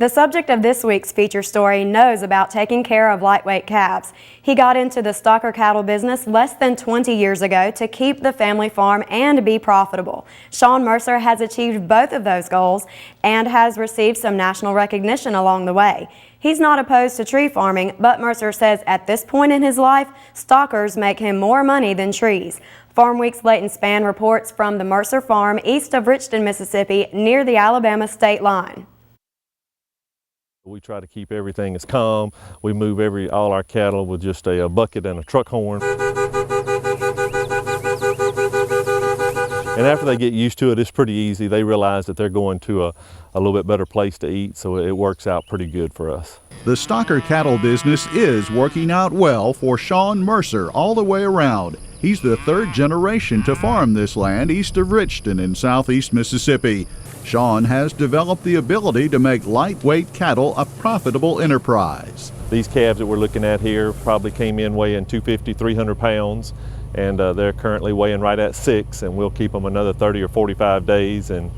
The subject of this week's feature story knows about taking care of lightweight calves. He got into the stocker cattle business less than 20 years ago to keep the family farm and be profitable. Sean Mercer has achieved both of those goals and has received some national recognition along the way. He's not opposed to tree farming, but Mercer says at this point in his life, stockers make him more money than trees. Farmweek's Leighton Spann reports from the Mercer farm east of Richton, Mississippi, near the Alabama state line. We try to keep everything as calm. We move all our cattle with just a bucket and a truck horn. And after they get used to it, it's pretty easy. They realize that they're going to a little bit better place to eat, so it works out pretty good for us. The stocker cattle business is working out well for Sean Mercer all the way around. He's the third generation to farm this land east of Richton in southeast Mississippi. Sean has developed the ability to make lightweight cattle a profitable enterprise. These calves that we're looking at here probably came in weighing 250, 300 pounds, and they're currently weighing right at 6, and we'll keep them another 30 or 45 days and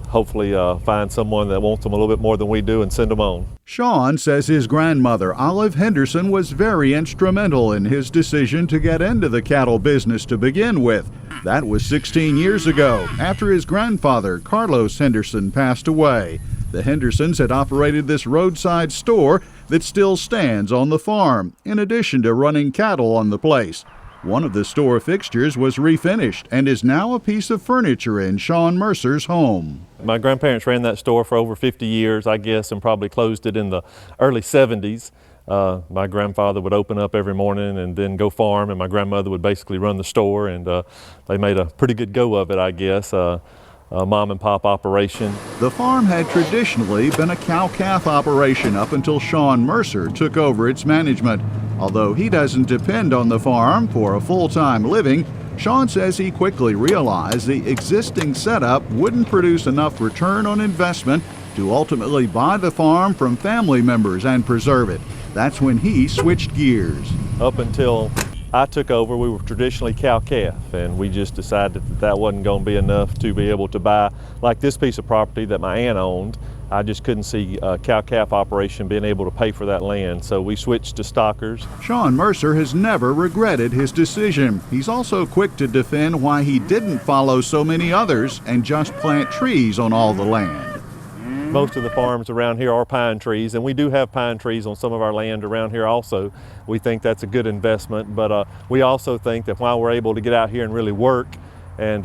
hopefully find someone that wants them a little bit more than we do and send them on. Sean says his grandmother, Olive Henderson, was very instrumental in his decision to get into the cattle business to begin with. That was 16 years ago, after his grandfather, Carlos Henderson, passed away. The Hendersons had operated this roadside store that still stands on the farm, in addition to running cattle on the place. One of the store fixtures was refinished and is now a piece of furniture in Sean Mercer's home. My grandparents ran that store for over 50 years, I guess, and probably closed it in the early 70s. My grandfather would open up every morning and then go farm, and my grandmother would basically run the store, and they made a pretty good go of it, I guess. Mom and pop operation. The farm had traditionally been a cow-calf operation up until Sean Mercer took over its management. Although he doesn't depend on the farm for a full-time living, Sean says he quickly realized the existing setup wouldn't produce enough return on investment to ultimately buy the farm from family members and preserve it. That's when he switched gears. Up until I took over, we were traditionally cow-calf, and we just decided that wasn't going to be enough to be able to buy, like this piece of property that my aunt owned. I just couldn't see a cow-calf operation being able to pay for that land, so we switched to stockers. Sean Mercer has never regretted his decision. He's also quick to defend why he didn't follow so many others and just plant trees on all the land. Most of the farms around here are pine trees, and we do have pine trees on some of our land around here also. We think that's a good investment, but we also think that while we're able to get out here and really work and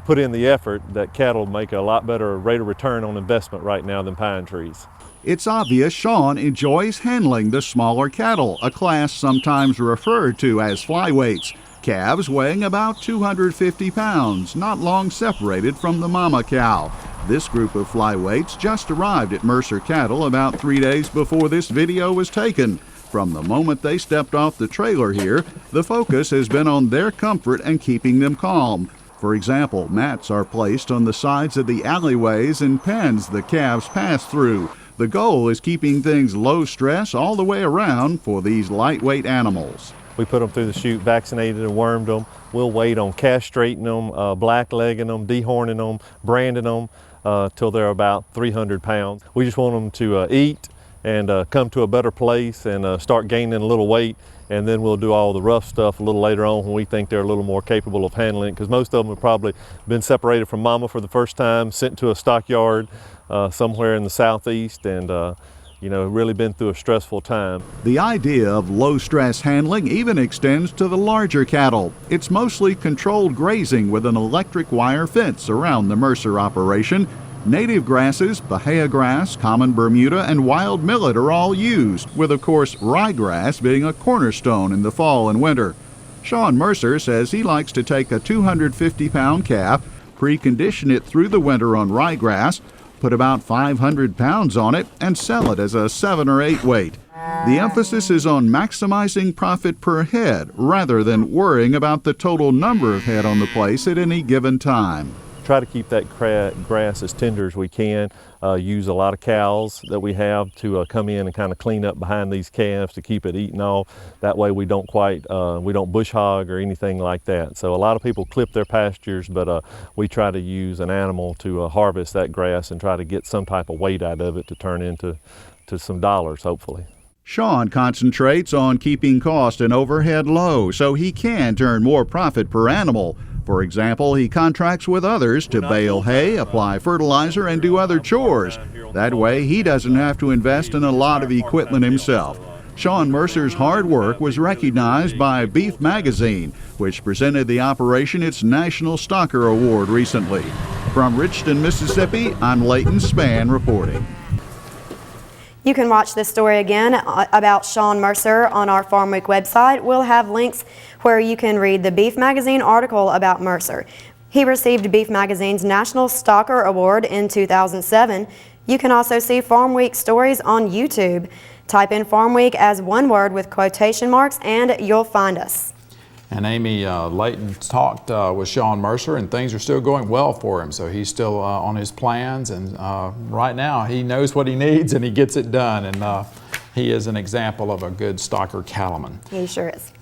put in the effort, that cattle make a lot better rate of return on investment right now than pine trees. It's obvious Sean enjoys handling the smaller cattle, a class sometimes referred to as flyweights. Calves weighing about 250 pounds, not long separated from the mama cow. This group of flyweights just arrived at Mercer Cattle about 3 days before this video was taken. From the moment they stepped off the trailer here, the focus has been on their comfort and keeping them calm. For example, mats are placed on the sides of the alleyways and pens the calves pass through. The goal is keeping things low stress all the way around for these lightweight animals. We put them through the chute, vaccinated and wormed them. We'll wait on castrating them, blacklegging them, dehorning them, branding them till they're about 300 pounds. We just want them to eat and come to a better place and start gaining a little weight, and then we'll do all the rough stuff a little later on when we think they're a little more capable of handling it, because most of them have probably been separated from mama for the first time, sent to a stockyard somewhere in the southeast, and really been through a stressful time. The idea of low-stress handling even extends to the larger cattle. It's mostly controlled grazing with an electric wire fence around the Mercer operation. Native grasses, Bahia grass, common Bermuda, and wild millet are all used, with of course ryegrass being a cornerstone in the fall and winter. Sean Mercer says he likes to take a 250-pound calf, precondition it through the winter on ryegrass, put about 500 pounds on it, and sell it as a 7 or 8 weight. The emphasis is on maximizing profit per head rather than worrying about the total number of head on the place at any given time. try to keep that grass as tender as we can. Use a lot of cows that we have to come in and kind of clean up behind these calves to keep it eaten off. That way we don't bush hog or anything like that. So a lot of people clip their pastures, but we try to use an animal to harvest that grass and try to get some type of weight out of it to turn into some dollars, hopefully. Sean concentrates on keeping cost and overhead low so he can turn more profit per animal. For example, he contracts with others to bale hay, apply fertilizer, and do other chores. That way, he doesn't have to invest in a lot of equipment himself. Sean Mercer's hard work was recognized by Beef Magazine, which presented the operation its National Stocker Award recently. From Richton, Mississippi, I'm Leighton Spann reporting. You can watch this story again about Sean Mercer on our Farmweek website. We'll have links where you can read the Beef Magazine article about Mercer. He received Beef Magazine's National Stocker Award in 2007. You can also see Farmweek stories on YouTube. Type in Farmweek as one word with quotation marks and you'll find us. And Amy, Leighton talked with Sean Mercer, and things are still going well for him. So he's still on his plans, and right now he knows what he needs and he gets it done. And he is an example of a good stocker cattleman. He sure is.